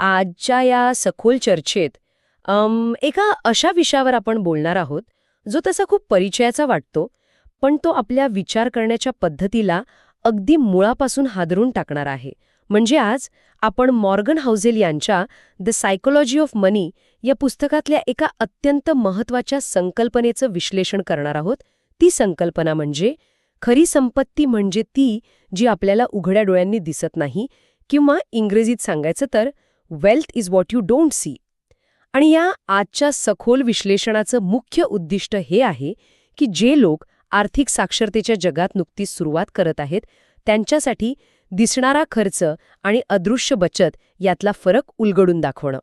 आजच्या या सखोल चर्चेत एका अशा विषयावर आपण बोलणार आहोत जो तसा खूप परिचयाचा वाटतो, पण तो आपल्या विचार करण्याच्या पद्धतीला अगदी मुळापासून हादरून टाकणार आहे. म्हणजे आज आपण मॉर्गन हाऊसेल यांच्या द सायकोलॉजी ऑफ मनी या पुस्तकातल्या एका अत्यंत महत्त्वाच्या संकल्पनेचं विश्लेषण करणार आहोत. ती संकल्पना म्हणजे खरी संपत्ती म्हणजे ती जी आपल्याला उघड्या डोळ्यांनी दिसत नाही, किंवा इंग्रजीत सांगायचं तर wealth is what you don't see. आणि या आजच्या सखोल विश्लेषणाचं मुख्य उद्दिष्ट हे आहे की जे लोक आर्थिक साक्षरतेच्या जगात नुकतीच सुरुवात करत आहेत त्यांच्यासाठी दिसणारा खर्च आणि अदृश्य बचत यातला फरक उलगडून दाखवणं.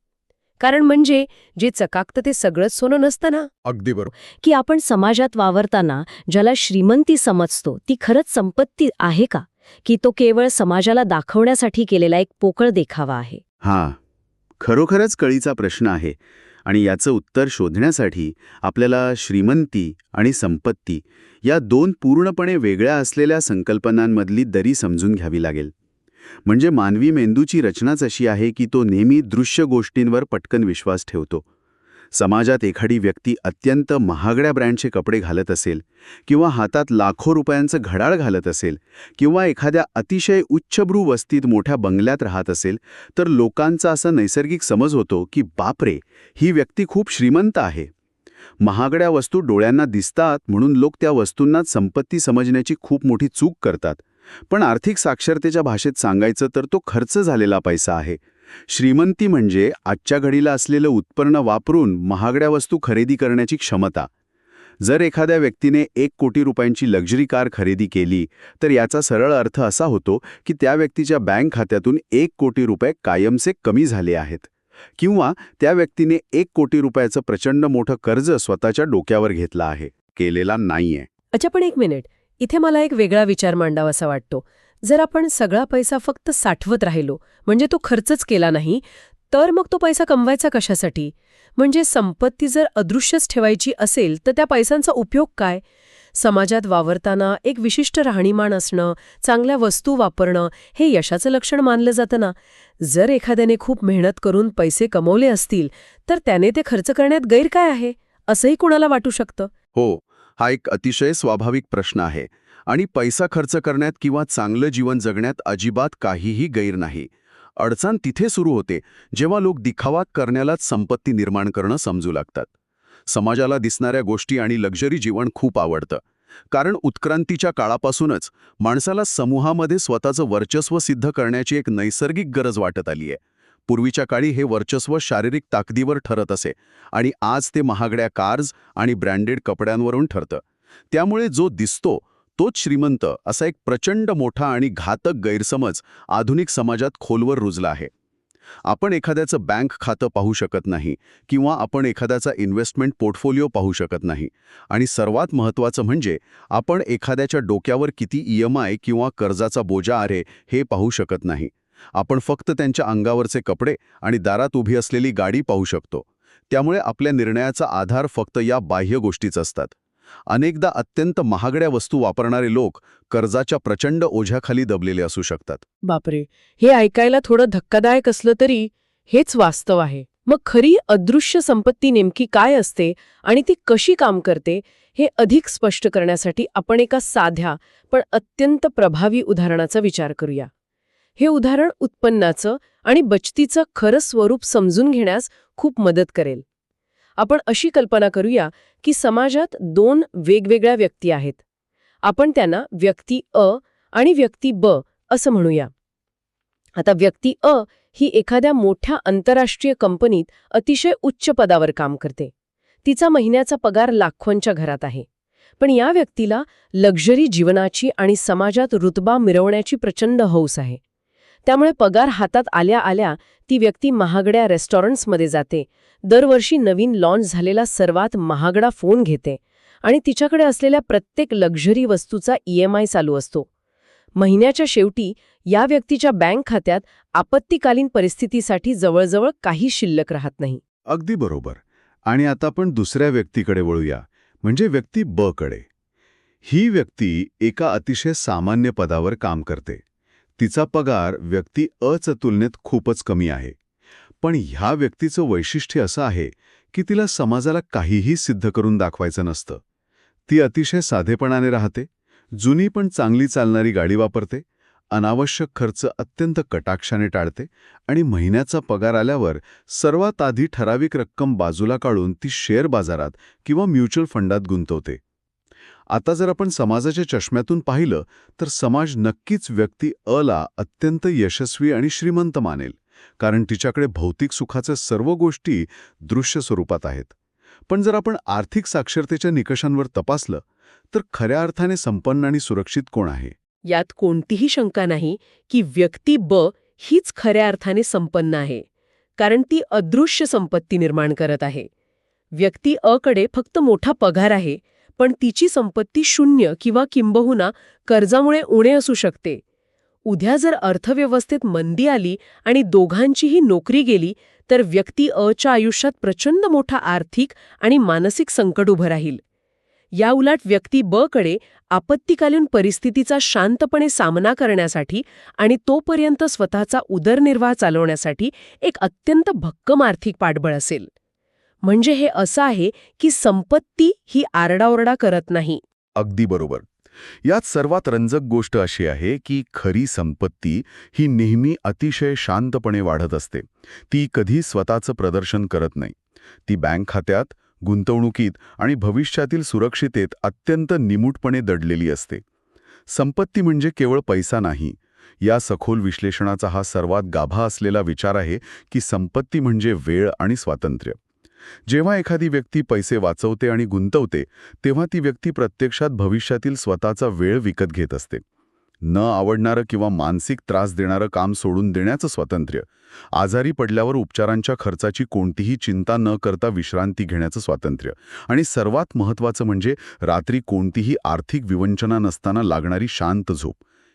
कारण म्हणजे जे चकाकतं ते सगळंच सोनं नसतं ना. अगदी बरोबर. की आपण समाजात वावरताना ज्याला श्रीमंती समजतो ती खरंच संपत्ती आहे का, की तो केवळ समाजाला दाखवण्यासाठी केलेला एक पोकळ देखावा आहे. हां, खरोखरच कळीचा प्रश्न आहे. आणि याचं उत्तर शोधण्यासाठी आपल्याला श्रीमंती आणि संपत्ती या दोन पूर्णपणे वेगळ्या असलेल्या संकल्पनांमधली दरी समजून घ्यावी लागेल. म्हणजे मानवी मेंदूची रचनाच अशी आहे की तो नेहमी दृश्य गोष्टींवर पटकन विश्वास ठेवतो. समाजात एखादी व्यक्ती अत्यंत महागड्या ब्रँडचे कपडे घालत असेल, किंवा हातात लाखो रुपयांचं घड्याळ घालत असेल, किंवा एखाद्या अतिशय उच्चभ्रू वस्तीत मोठ्या बंगल्यात राहत असेल, तर लोकांचा असा नैसर्गिक समज होतो की बापरे, ही व्यक्ती खूप श्रीमंत आहे. महागड्या वस्तू डोळ्यांना दिसतात म्हणून लोक त्या वस्तूंनाच संपत्ती समजण्याची खूप मोठी चूक करतात. पण आर्थिक साक्षरतेच्या भाषेत सांगायचं तर तो खर्च झालेला पैसा आहे. श्रीमंती म्हणजे आजच्या घडीला असलेलं उत्पन्न वापरून महागड्या वस्तू खरेदी करण्याची क्षमता. जर एखाद्या व्यक्तीने 1 कोटी रुपयांची लक्झरी कार खरेदी केली तर याचा सरळ अर्थ असा होतो की त्या व्यक्तीच्या बँक खात्यातून 1 कोटी रुपये कायमचे कमी झाले आहेत. किंवा त्या व्यक्तीने 1 कोटी रुपयाचं प्रचंड मोठं कर्ज स्वतःच्या डोक्यावर घेतलं आहे, केलेला नाहीये. अच्छा, पण एक मिनिट, इथे मला एक वेगळा विचार मांडावासा वाटतो. जर आपण सगळा पैसा फक्त साठवत राहिलो, म्हणजे तो खर्चच केला नाही, तर मग तो पैसा कमवायचा कशासाठी? म्हणजे संपत्ती जर अदृश्यच ठेवायची असेल तर त्या पैशांचा उपयोग काय? समाजात वावरताना एक विशिष्ट राहणीमान असणं, चांगल्या वस्तू वापरणं हे यशाचं लक्षण मानलं जातं ना. जर एखाद्याने खूप मेहनत करून पैसे कमवले असतील तर त्याने ते खर्च करण्यात गैर काय आहे, असंही कुणाला वाटू शकतं. हो, हा एक अतिशय स्वाभाविक प्रश्न आहे. आणि पैसा खर्च करण्यात किंवा चांगलं जीवन जगण्यात अजिबात काहीही गैर नाही. अडचण तिथे सुरू होते जेव्हा लोक दिखावा करण्यालाच संपत्ती निर्माण करणं समजू लागतात. समाजाला दिसणाऱ्या गोष्टी आणि लक्झरी जीवन खूप आवडतं. कारण उत्क्रांतीच्या काळापासूनच माणसाला समूहामध्ये स्वतःचं वर्चस्व सिद्ध करण्याची एक नैसर्गिक गरज वाटत आली आहे. पूर्वीच्या काळी हे वर्चस्व शारीरिक ताकदीवर ठरत असे, आणि आज ते महागड्या कार्स आणि ब्रँडेड कपड्यांवरून ठरतं. त्यामुळे जो दिसतो तोच श्रीमंत असा एक प्रचंड मोठा आणि घातक गैरसमज आधुनिक समाजात खोलवर रुजला आहे. आपण एखाद्याचं बँक खातं पाहू शकत नाही, किंवा आपण एखाद्याचा इन्व्हेस्टमेंट पोर्टफोलिओ पाहू शकत नाही, आणि सर्वात महत्त्वाचं म्हणजे आपण एखाद्याच्या डोक्यावर किती EMI किंवा कर्जाचा बोजा आहे हे पाहू शकत नाही. आपण फक्त त्यांच्या अंगावरचे कपडे आणि दारात उभी असलेली गाडी पाहू शकतो. त्यामुळे आपल्या निर्णयाचा आधार फक्त या बाह्य गोष्टीच असतात. अनेकदा अत्यंत महागड्या वस्तू वापरणारे लोक कर्जाच्या प्रचंड ओझ्याखाली दबलेले असू शकतात. बापरे, हे ऐकायला थोडं धक्कादायक असलं तरी हेच वास्तव आहे. मग खरी अदृश्य संपत्ती नेमकी काय असते आणि ती कशी काम करते हे अधिक स्पष्ट करण्यासाठी आपण एका साध्या पण अत्यंत प्रभावी उदाहरणाचा विचार करूया. हे उदाहरण उत्पन्नाचं आणि बचतीचं खरं स्वरूप समजून घेण्यास खूप मदत करेल. आपण अशी कल्पना करूया की समाजात 2 वेगवेगळ्या व्यक्ती आहेत. आपण त्यांना व्यक्ती अ आणि व्यक्ती ब असं म्हणूया. आता व्यक्ती अ ही एखाद्या मोठ्या आंतरराष्ट्रीय कंपनीत अतिशय उच्च पदावर काम करते. तिचा महिन्याचा पगार लाखोंच्या घरात आहे. पण या व्यक्तीला लक्झरी जीवनाची आणि समाजात रुतबा मिरवण्याची प्रचंड हौस आहे. त्यामुळे पगार हातात आल्या आल्या ती व्यक्ती महागड्या रेस्टॉरंट्समध्ये जाते, दरवर्षी नवीन लॉन्च झालेला सर्वात महागडा फोन घेते, आणि तिच्याकडे असलेल्या प्रत्येक लक्झरी वस्तूचा EMI चालू असतो. महिन्याच्या शेवटी या व्यक्तीच्या बँक खात्यात आपत्कालीन परिस्थितीसाठी जवळजवळ काही शिल्लक राहत नाही. अगदी बरोबर. आणि आता आपण दुसऱ्या व्यक्तीकडे वळूया, म्हणजे व्यक्ती ब कडे. ही व्यक्ती एका अतिशय सामान्य पदावर काम करते. तिचा पगार व्यक्ती अ च्या तुलनेत खूपच कमी आहे. पण ह्या व्यक्तीचं वैशिष्ट्य असं आहे की तिला समाजाला काहीही सिद्ध करून दाखवायचं नसतं. ती अतिशय साधेपणाने राहते, जुनी पण चांगली चालणारी गाडी वापरते, अनावश्यक खर्च अत्यंत कटाक्षाने टाळते आणि महिन्याचा पगार आल्यावर सर्वात आधी ठराविक रक्कम बाजूला काढून ती शेअर बाजारात किंवा म्युच्युअल फंडात गुंतवते. आता जर आपण समाजाच्या चष्म्यातून पाहिलं तर समाज नक्कीच व्यक्ती अला अत्यंत यशस्वी आणि श्रीमंत मानेल, कारण तिच्याकडे भौतिक सुखाच्या सर्व गोष्टी दृश्य स्वरूपात आहेत. पण जर आपण आर्थिक साक्षरतेच्या निकषांवर तपासलं तर खऱ्या अर्थाने संपन्न आणि सुरक्षित कोण आहे? यात कोणतीही शंका नाही की व्यक्ती ब हीच खऱ्या अर्थाने संपन्न आहे, कारण ती अदृश्य संपत्ती निर्माण करत आहे. व्यक्ती अ कडे फक्त मोठा पगार आहे, पण तिची संपत्ती शून्य किंवा किंबहुना कर्जामुळे उणे असू शकते. उद्या जर अर्थव्यवस्थेत मंदी आली आणि दोघांचीही नोकरी गेली तर व्यक्ती अच्या आयुष्यात प्रचंड मोठा आर्थिक आणि मानसिक संकट उभं राहील. याउलट व्यक्ती ब कडे आपत्कालीन परिस्थितीचा शांतपणे सामना करण्यासाठी आणि तोपर्यंत स्वतःचा उदरनिर्वाह चालवण्यासाठी एक अत्यंत भक्कम आर्थिक पाठबळ असेल. म्हणजे हे असं आहे की संपत्ती ही आरडाओरडा करत नाही. अगदी बरोबर. यात सर्वात रंजक गोष्ट अशी आहे की खरी संपत्ती ही नेहमी अतिशय शांतपणे वाढत असते. ती कधी स्वतःचं प्रदर्शन करत नाही. ती बँक खात्यात, गुंतवणुकीत आणि भविष्यातील सुरक्षितेत अत्यंत निमूटपणे दडलेली असते. संपत्ती म्हणजे केवळ पैसा नाही. या सखोल विश्लेषणाचा हा सर्वात गाभा असलेला विचार आहे की संपत्ती म्हणजे वेळ आणि स्वातंत्र्य. जेव्हा एखादी व्यक्ती पैसे वाचवते आणि गुंतवते तेव्हा ती व्यक्ती प्रत्यक्षात भविष्यातील स्वतःचा वेळ विकत घेत असते. न आवडणारं किंवा मानसिक त्रास देणारं काम सोडून देण्याचं स्वातंत्र्य, आजारी पडल्यावर उपचारांच्या खर्चाची कोणतीही चिंता न करता विश्रांती घेण्याचं स्वातंत्र्य, आणि सर्वात महत्त्वाचं म्हणजे रात्री कोणतीही आर्थिक विवंचना नसताना लागणारी शांत झोप,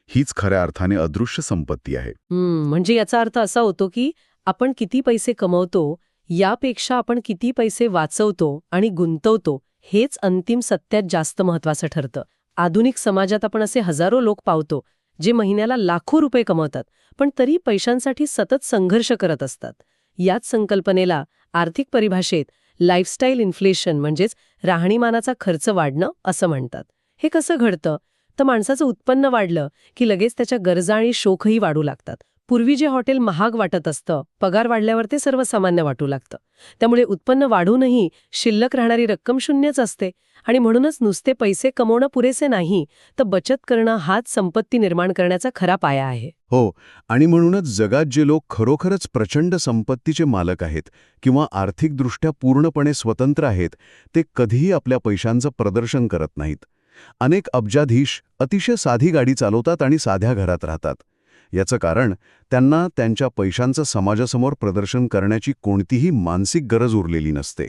हीच खऱ्या अर्थाने अदृश्य संपत्ती आहे. म्हणजे याचा अर्थ असा होतो की आपण किती पैसे कमवतो यापेक्षा आपण किती पैसे वाचवतो आणि गुंतवतो हेच अंतिम सत्यात जास्त महत्वाचं ठरतं. आधुनिक समाजात आपण असे हजारो लोक पावतो जे महिन्याला लाखो रुपये कमवतात, पण तरी पैशांसाठी सतत संघर्ष करत असतात. याच संकल्पनेला आर्थिक परिभाषेत लाईफस्टाईल इन्फ्लेशन म्हणजेच राहणीमानाचा खर्च वाढणं असं म्हणतात. हे कसं घडतं? तर माणसाचं उत्पन्न वाढलं की लगेच त्याच्या गरजा आणि शोखही वाढू लागतात. पूर्वी जे हॉटेल महाग वाटत असतं, पगार वाढल्यावर ते सर्वसामान्य वाटू लागतं. त्यामुळे उत्पन्न वाढूनही शिल्लक राहणारी रक्कम शून्यच असते. आणि म्हणूनच नुसते पैसे कमवणं पुरेसे नाही, तर बचत करणं हाच संपत्ती निर्माण करण्याचा खरा पाया आहे. हो, आणि म्हणूनच जगात जे लोक खरोखरच प्रचंड संपत्तीचे मालक आहेत किंवा आर्थिकदृष्ट्या पूर्णपणे स्वतंत्र आहेत, ते कधीही आपल्या पैशांचं प्रदर्शन करत नाहीत. अनेक अब्जाधीश अतिशय साधी गाडी चालवतात आणि साध्या घरात राहतात. याचं कारण त्यांना त्यांच्या पैशांचं समाजासमोर प्रदर्शन करण्याची कोणतीही मानसिक गरज उरलेली नसते.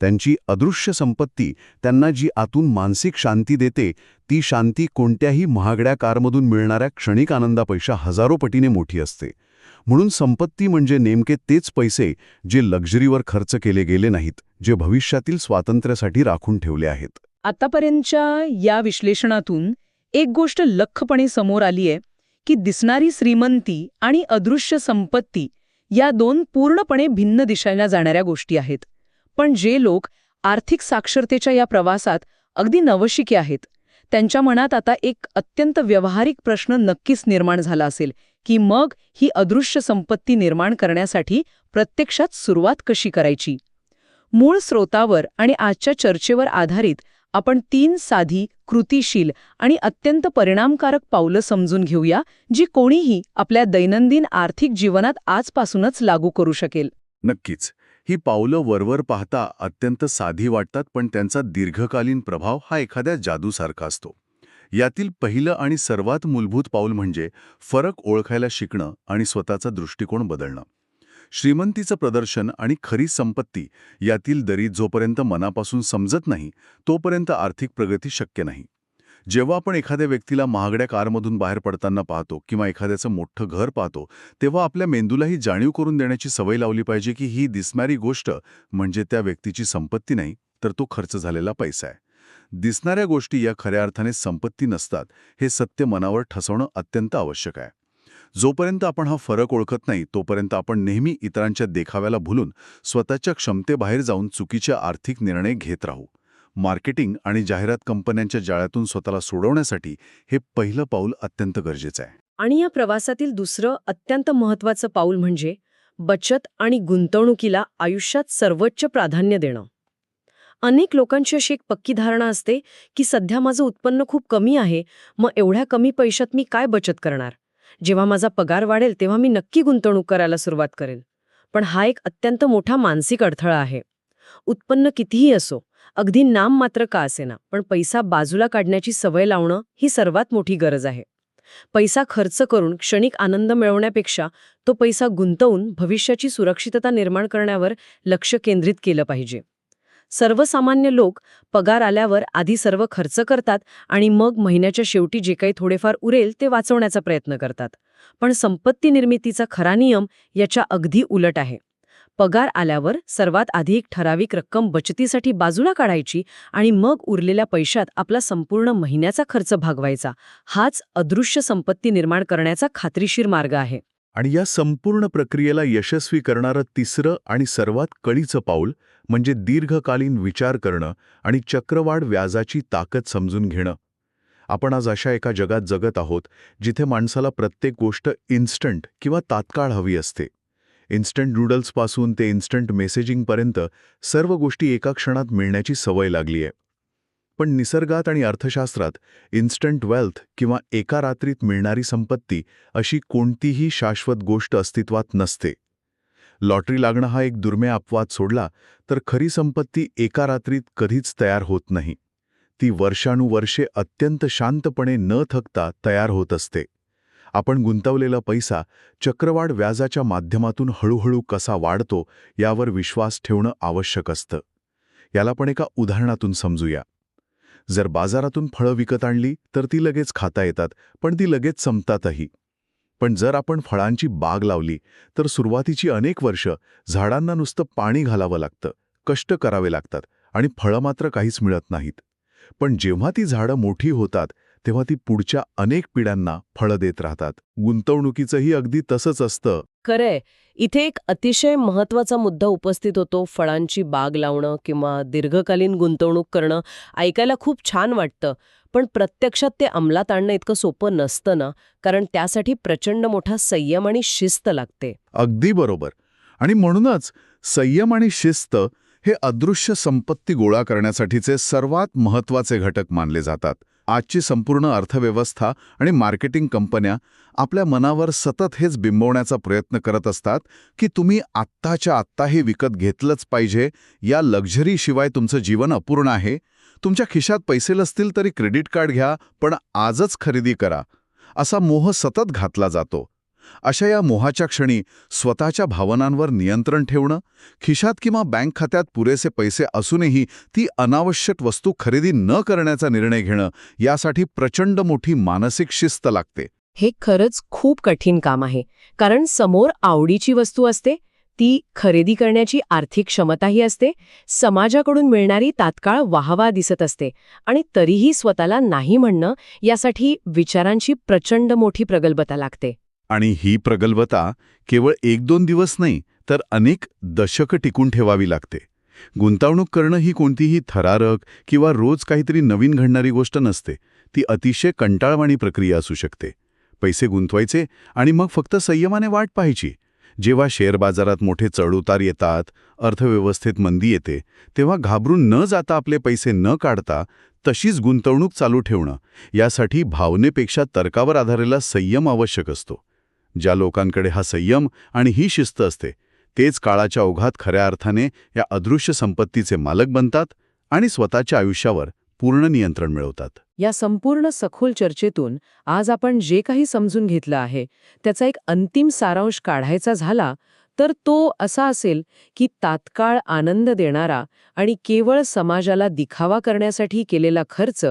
त्यांची अदृश्य संपत्ती त्यांना जी आतून मानसिक शांती देते, ती शांती कोणत्याही महागड्या कारमधून मिळणाऱ्या क्षणिक आनंदापेक्षा हजारो पटीने मोठी असते. म्हणून संपत्ती म्हणजे नेमके तेच पैसे जे लक्झरीवर खर्च केले गेले नाहीत, जे भविष्यातील स्वातंत्र्यासाठी राखून ठेवले आहेत. आतापर्यंतच्या या विश्लेषणातून एक गोष्ट लख्खपणे समोर आली आहे की दिसणारी श्रीमंती आणि अदृश्य संपत्ती या दोन पूर्णपणे भिन्न दिशेला जाणाऱ्या गोष्टी आहेत. पण जे लोक आर्थिक साक्षरतेच्या या प्रवासात अगदी नवशिके आहेत, त्यांच्या मनात आता एक अत्यंत व्यावहारिक प्रश्न नक्कीच निर्माण झाला असेल की मग ही अदृश्य संपत्ती निर्माण करण्यासाठी प्रत्यक्षात सुरुवात कशी करायची. मूळ स्रोतावर आणि आजच्या चर्चेवर आधारित आपण 3 साधी, कृतिशील आणि अत्यंत परिणामकारक पावलं समजून घेऊया, जी कोणीही आपल्या दैनंदिन आर्थिक जीवनात आजपासूनच लागू करू शकेल. नक्कीच. ही पावलं वरवर पाहता अत्यंत साधी वाटतात, पण त्यांचा दीर्घकालीन प्रभाव हा एखाद्या जादूसारखा असतो. यातील पहिलं आणि सर्वात मूलभूत पाऊल म्हणजे फरक ओळखायला शिकणं आणि स्वतःचा दृष्टिकोन बदलणं. श्रीमंतीचं प्रदर्शन आणि खरी संपत्ती यातील दरी जोपर्यंत मनापासून समजत नाही, तोपर्यंत आर्थिक प्रगती शक्य नाही. जेव्हा आपण एखाद्या व्यक्तीला महागड्या कारमधून बाहेर पडताना पाहतो किंवा एखाद्याचं मोठं घर पाहतो, तेव्हा आपल्या मेंदूलाही जाणीव करून देण्याची सवय लावली पाहिजे की ही दिसणारी गोष्ट म्हणजे त्या व्यक्तीची संपत्ती नाही, तर तो खर्च झालेला पैसा आहे. दिसणाऱ्या गोष्टी या खऱ्या अर्थाने संपत्ती नसतात, हे सत्य मनावर ठसवणं अत्यंत आवश्यक आहे. जोपर्यंत आपण हा फरक ओळखत नाही तोपर्यंत आपण नेहमी इतरांच्या देखाव्याला भुलून स्वतःच्या क्षमतेबाहेर जाऊन चुकीचे आर्थिक निर्णय घेत राहू. मार्केटिंग आणि जाहिरात कंपन्यांच्या जाळ्यातून स्वतःला सोडवण्यासाठी हे पहिलं पाऊल अत्यंत गरजेचं आहे. आणि या प्रवासातील दुसरं अत्यंत महत्त्वाचं पाऊल म्हणजे बचत आणि गुंतवणुकीला आयुष्यात सर्वोच्च प्राधान्य देणं. अनेक लोकांची अशी एक पक्की धारणा असते की सध्या माझं उत्पन्न खूप कमी आहे, मग एवढ्या कमी पैशात मी काय बचत करणार? जेव्हा माझा पगार वाढेल तेव्हा मी नक्की गुंतवणूक करायला सुरुवात करेल. पण हा एक अत्यंत मोठा मानसिक अडथळा आहे. उत्पन्न कितीही असो, अगदी नाममात्र का असेना, पण पैसा बाजूला काढण्याची सवय लावणं ही सर्वात मोठी गरज आहे. पैसा खर्च करून क्षणिक आनंद मिळवण्यापेक्षा तो पैसा गुंतवून भविष्याची सुरक्षितता निर्माण करण्यावर लक्ष केंद्रित केलं पाहिजे. सर्वसामान्य लोक पगार आल्यावर आधी सर्व खर्च करतात आणि मग महिन्याच्या शेवटी जे काही थोडेफार उरेल ते वाचवण्याचा प्रयत्न करतात. पण संपत्ती निर्मितीचा खरा नियम याच्या अगदी उलट आहे. पगार आल्यावर सर्वात आधी एक ठराविक रक्कम बचतीसाठी बाजूला काढायची आणि मग उरलेल्या पैशात आपला संपूर्ण महिन्याचा खर्च भागवायचा. हाच अदृश्य संपत्ती निर्माण करण्याचा खात्रीशीर मार्ग आहे. आणि या संपूर्ण प्रक्रियेला यशस्वी करणारं तिसरं आणि सर्वात कळीचं पाऊल म्हणजे दीर्घकालीन विचार करणं आणि चक्रवाढ व्याजाची ताकद समजून घेणं. आपण आज अशा एका जगात जगत आहोत जिथे माणसाला प्रत्येक गोष्ट इन्स्टंट किंवा तात्काळ हवी असते. इन्स्टंट नूडल्सपासून ते इन्स्टंट मेसेजिंगपर्यंत सर्व गोष्टी एका क्षणात मिळण्याची सवय लागली आहे. पण निसर्गात आणि अर्थशास्त्रात इन्स्टंट वेल्थ किंवा एका रात्रीत मिळणारी संपत्ती अशी कोणतीही शाश्वत गोष्ट अस्तित्वात नसते. लॉटरी लागणं हा एक दुर्मिळ अपवाद सोडला तर खरी संपत्ती एका रात्रीत कधीच तयार होत नाही. ती वर्षानुवर्षे अत्यंत शांतपणे न थकता तयार होत असते. आपण गुंतवलेला पैसा चक्रवाढ व्याजाच्या माध्यमातून हळूहळू कसा वाढतो यावर विश्वास ठेवणं आवश्यक असतं. याला पण एका उदाहरणातून समजूया. जर बाजारातून फळं विकत आणली तर ती लगेच खाता येतात, पण ती लगेच संपतातही. पण जर आपण फळांची बाग लावली तर सुरुवातीची अनेक वर्ष झाडांना नुसतं पाणी घालावं लागतं, कष्ट करावे लागतात आणि फळं मात्र काहीच मिळत नाहीत. पण जेव्हा ती झाडं मोठी होतात तेव्हा ती पुढच्या अनेक पिढ्यांना फळं देत राहतात. गुंतवणुकीचंही अगदी तसंच असतं. खरंय, इथे एक अतिशय महत्त्वाचा मुद्दा उपस्थित होतो. फळांची बाग लावणं किंवा दीर्घकालीन गुंतवणूक करणं ऐकायला खूप छान वाटतं, पण प्रत्यक्षात ते अंमलात आणणं इतकं सोपं नसतं ना, कारण त्यासाठी प्रचंड मोठा संयम आणि शिस्त लागते. अगदी बरोबर. आणि म्हणूनच संयम आणि शिस्त हे अदृश्य संपत्ती गोळा करण्यासाठीचे सर्वात महत्त्वाचे घटक मानले जातात. आजची संपूर्ण अर्थव्यवस्था आणि मार्केटिंग कंपन्या आपल्या मनावर सतत हेच बिंबवण्याचा प्रयत्न करत असतात की तुम्ही आत्ताच्या आत्ता हे विकत घेतलंच पाहिजे, या लक्झरीशिवाय तुमचं जीवन अपूर्ण आहे. तुमच्या खिशात पैसे नसतील तरी क्रेडिट कार्ड घ्या, पण आजच खरेदी करा, असा मोह सतत घातला जातो. अशा या मोहाच्या क्षणी स्वतःच्या भावनांवर नियंत्रण ठेवणं, खिशात किंवा बँक खात्यात पुरेसे पैसे असूनही ती अनावश्यक वस्तू खरेदी न करण्याचा निर्णय घेणं, यासाठी प्रचंड मोठी मानसिक शिस्त लागते. हे खरंच खूप कठीण काम आहे, कारण समोर आवडीची वस्तू असते, ती खरेदी करण्याची आर्थिक क्षमताही असते, समाजाकडून मिळणारी तात्काळ वाहवा दिसत असते आणि तरीही स्वतःला नाही म्हणणं यासाठी विचारांची प्रचंड मोठी प्रगल्भता लागते. आणि ही प्रगल्भता केवळ 1-2 दिवस नाही तर अनेक दशकं टिकून ठेवावी लागते. गुंतवणूक करणं ही कोणतीही थरारक किंवा रोज काहीतरी नवीन घडणारी गोष्ट नसते. ती अतिशय कंटाळवाणी प्रक्रिया असू शकते. पैसे गुंतवायचे आणि मग फक्त संयमाने वाट पाहायची. जेव्हा शेअर बाजारात मोठे चढउतार येतात, अर्थव्यवस्थेत मंदी येते, तेव्हा घाबरून न जाता आपले पैसे न काढता तशीच गुंतवणूक चालू ठेवणं, यासाठी भावनेपेक्षा तर्कावर आधारलेला संयम आवश्यक असतो. ज्या लोकांकडे हा संयम आणि ही शिस्त असते तेच काळाच्या ओघात खऱ्या अर्थाने या अदृश्य संपत्तीचे मालक बनतात आणि स्वतःच्या आयुष्यावर पूर्ण नियंत्रण मिळवतात. या संपूर्ण सखोल चर्चेतून आज आपण जे काही समजून घेतलं आहे त्याचा एक अंतिम सारांश काढायचा झाला तर तो असा असेल की तात्काळ आनंद देणारा आणि केवळ समाजाला दिखावा करण्यासाठी केलेला खर्च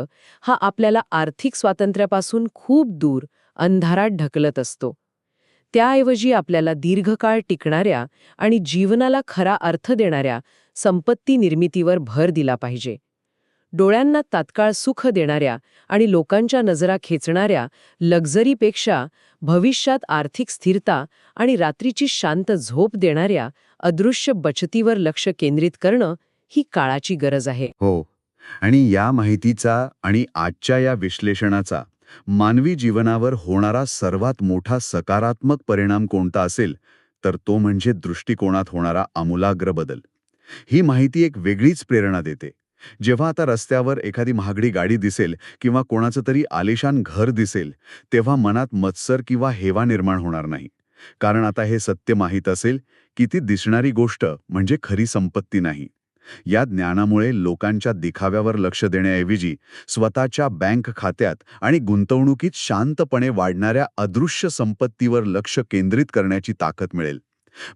हा आपल्याला आर्थिक स्वातंत्र्यापासून खूप दूर अंधारात ढकलत असतो. त्याऐवजी आपल्याला दीर्घकाळ टिकणाऱ्या आणि जीवनाला खरा अर्थ देणाऱ्या संपत्ती निर्मितीवर भर दिला पाहिजे. डोळ्यांना तात्काळ सुख देणाऱ्या आणि लोकांच्या नजरा खेचणाऱ्या लक्झरीपेक्षा भविष्यात आर्थिक स्थिरता आणि रात्रीची शांत झोप देणाऱ्या अदृश्य बचतीवर लक्ष केंद्रित करणं ही काळाची गरज आहे. हो, आणि या माहितीचा आणि आजच्या या विश्लेषणाचा मानवी जीवनावर होणारा सर्वात मोठा सकारात्मक परिणाम कोणता असेल तर तो म्हणजे दृष्टिकोनात होणारा आमूलाग्र बदल. ही माहिती एक वेगळीच प्रेरणा देते. जेव्हा आता रस्त्यावर एखादी महागडी गाडी दिसेल किंवा कोणाचं तरी आलिशान घर दिसेल, तेव्हा मनात मत्सर किंवा हेवा निर्माण होणार नाही. कारण आता हे सत्य माहीत असेल की ती दिसणारी गोष्ट म्हणजे खरी संपत्ती नाही. या ज्ञानामुळे लोकांच्या दिखाव्यावर लक्ष देण्याऐवजी स्वतःच्या बँक खात्यात आणि गुंतवणुकीत शांतपणे वाढणाऱ्या अदृश्य संपत्तीवर लक्ष केंद्रित करण्याची ताकद मिळेल.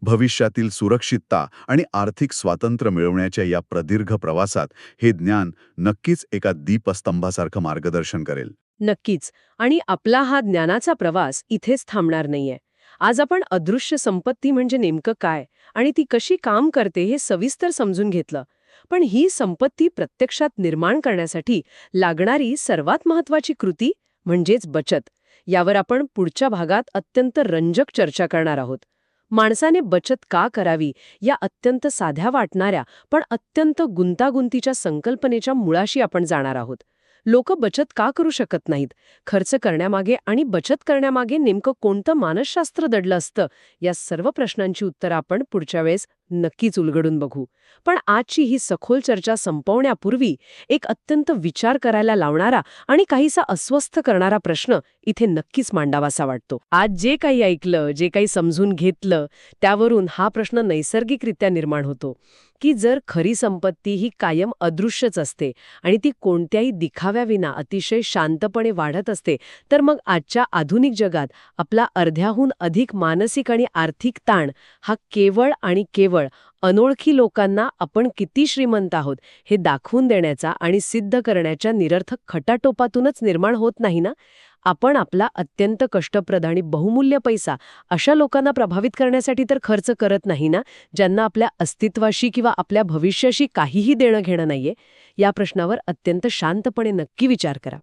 भविष्यातील सुरक्षितता आणि आर्थिक स्वातंत्र्य मिळवण्याच्या या प्रदीर्घ प्रवासात हे ज्ञान नक्कीच एका दीपस्तंभासारखं मार्गदर्शन करेल. नक्कीच. आणि आपला हा ज्ञानाचा प्रवास इथेच थांबणार नाहीये. आज आपण अदृश्य संपत्ती म्हणजे नेमकं काय आणि ती कशी काम करते हे सविस्तर समजून घेतलं. पण ही संपत्ती प्रत्यक्षात निर्माण करण्यासाठी लागणारी सर्वात महत्वाची कृती म्हणजेच बचत, यावर आपण पुढच्या भागात अत्यंत रंजक चर्चा करणार आहोत. माणसाने बचत का करावी या अत्यंत साध्या वाटणाऱ्या पण अत्यंत गुंतागुंतीच्या संकल्पनेच्या मुळाशी आपण जाणार आहोत. लोक बचत का करू शकत नाहीत, खर्च करण्यामागे आणि बचत करण्यामागे नेमकं कोणतं मानसशास्त्र दडलं असतं, या सर्व प्रश्नांची उत्तरं आपण पुढच्या वेळेस नक्कीच उलगडून बघू. पण आजची ही सखोल चर्चा संपवण्यापूर्वी एक अत्यंत विचार करायला लावणारा आणि काहीसा अस्वस्थ करणारा प्रश्न इथे नक्कीच मांडावासा वाटतो. आज जे काही ऐकलं, जे काही समजून घेतलं, त्यावरून हा प्रश्न नैसर्गिकरित्या निर्माण होतो की जर खरी संपत्ती ही कायम अदृश्यच असते आणि ती कोणत्याही दिखाव्याविना अतिशय शांतपणे वाढत असते, तर मग आजच्या आधुनिक जगात आपला अर्ध्याहून अधिक मानसिक आणि आर्थिक ताण हा केवळ आणि केवळ अनोळखी लोकांना आपण किती श्रीमंत आहोत हे दाखवून देण्याचा आणि सिद्ध करण्याच्या निरर्थक खटाटोपातूनच निर्माण होत नाही ना. आपण आपला अत्यंत कष्टप्रद आणि बहुमूल्य पैसा अशा लोकांना प्रभावित करण्यासाठी तर खर्च करत नाही ना, ज्यांना आपल्या अस्तित्वाशी किंवा आपल्या भविष्याशी काहीही देणं घेणं नाहीये. या प्रश्नावर अत्यंत शांतपणे नक्की विचार करा.